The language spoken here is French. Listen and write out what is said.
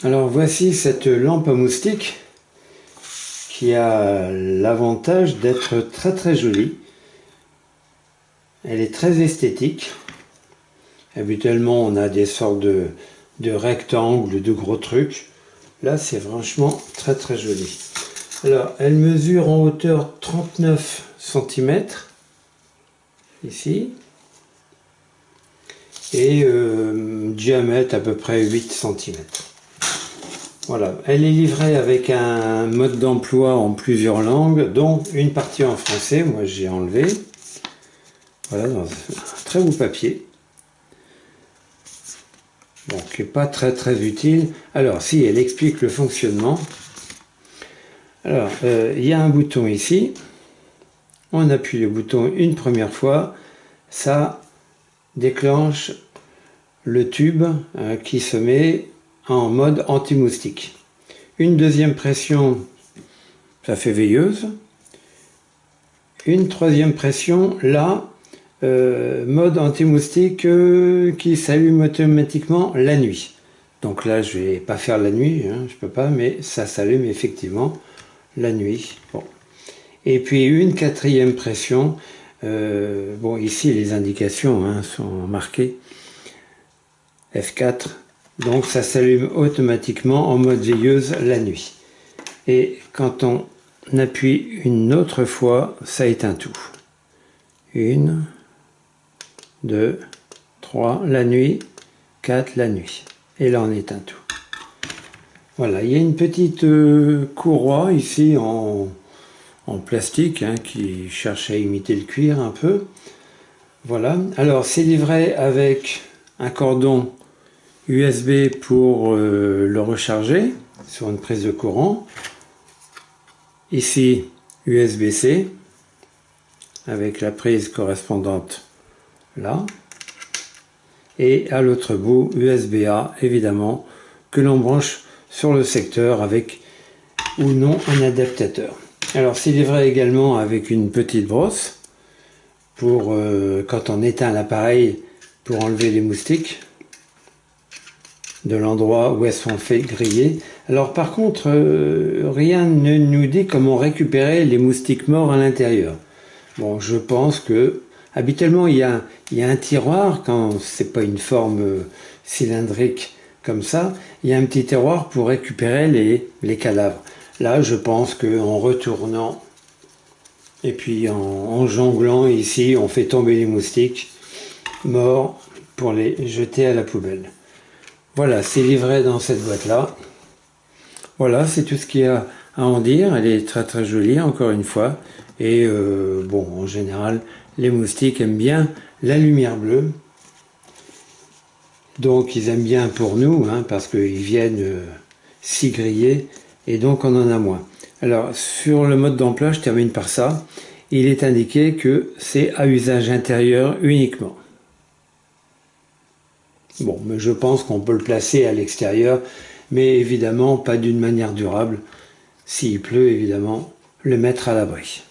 Alors voici cette lampe à moustiques qui a l'avantage d'être très très jolie. Elle est très esthétique. Habituellement on a des sortes de rectangles, de gros trucs. Là c'est franchement très très joli. Alors elle mesure en hauteur 39 cm ici. Et diamètre à peu près 8 cm. Voilà, elle est livrée avec un mode d'emploi en plusieurs langues, dont une partie en français, moi j'ai enlevé. Voilà, dans un très beau papier. Bon, qui n'est pas très très utile. Alors, si, elle explique le fonctionnement. Alors, il y a un bouton ici. On appuie le bouton une première fois. Ça déclenche le tube qui se met en mode anti-moustique. Une deuxième pression, ça fait veilleuse. Une troisième pression, là, mode anti-moustique qui s'allume automatiquement la nuit. Donc là, je vais pas faire la nuit, hein, je peux pas, mais ça s'allume effectivement la nuit. Bon. Et puis une quatrième pression. Bon, ici les indications hein, sont marquées. F4. Donc ça s'allume automatiquement en mode veilleuse la nuit. Et quand on appuie une autre fois, ça éteint tout. 1, 2, 3 la nuit, 4 la nuit. Et là on éteint tout. Voilà, il y a une petite courroie ici en plastique hein, qui cherche à imiter le cuir un peu. Voilà, alors c'est livré avec un cordon USB pour le recharger sur une prise de courant. Ici USB-C avec la prise correspondante là. Et à l'autre bout USB-A évidemment que l'on branche sur le secteur avec ou non un adaptateur. Alors c'est livré également avec une petite brosse pour quand on éteint l'appareil pour enlever les moustiques de l'endroit où elles sont fait griller. Alors par contre, rien ne nous dit comment récupérer les moustiques morts à l'intérieur. Bon, je pense que habituellement il y a un tiroir quand c'est pas une forme cylindrique comme ça, il y a un petit tiroir pour récupérer les cadavres. Là, je pense qu'en retournant et puis en jonglant ici, on fait tomber les moustiques morts pour les jeter à la poubelle. Voilà, c'est livré dans cette boîte-là. Voilà, c'est tout ce qu'il y a à en dire. Elle est très très jolie, encore une fois. Et bon, en général, les moustiques aiment bien la lumière bleue. Donc, ils aiment bien pour nous, hein, parce qu'ils viennent s'y griller. Et donc, on en a moins. Alors, sur le mode d'emploi, je termine par ça. Il est indiqué que c'est à usage intérieur uniquement. Bon, mais je pense qu'on peut le placer à l'extérieur, mais évidemment pas d'une manière durable. S'il pleut, évidemment, le mettre à l'abri.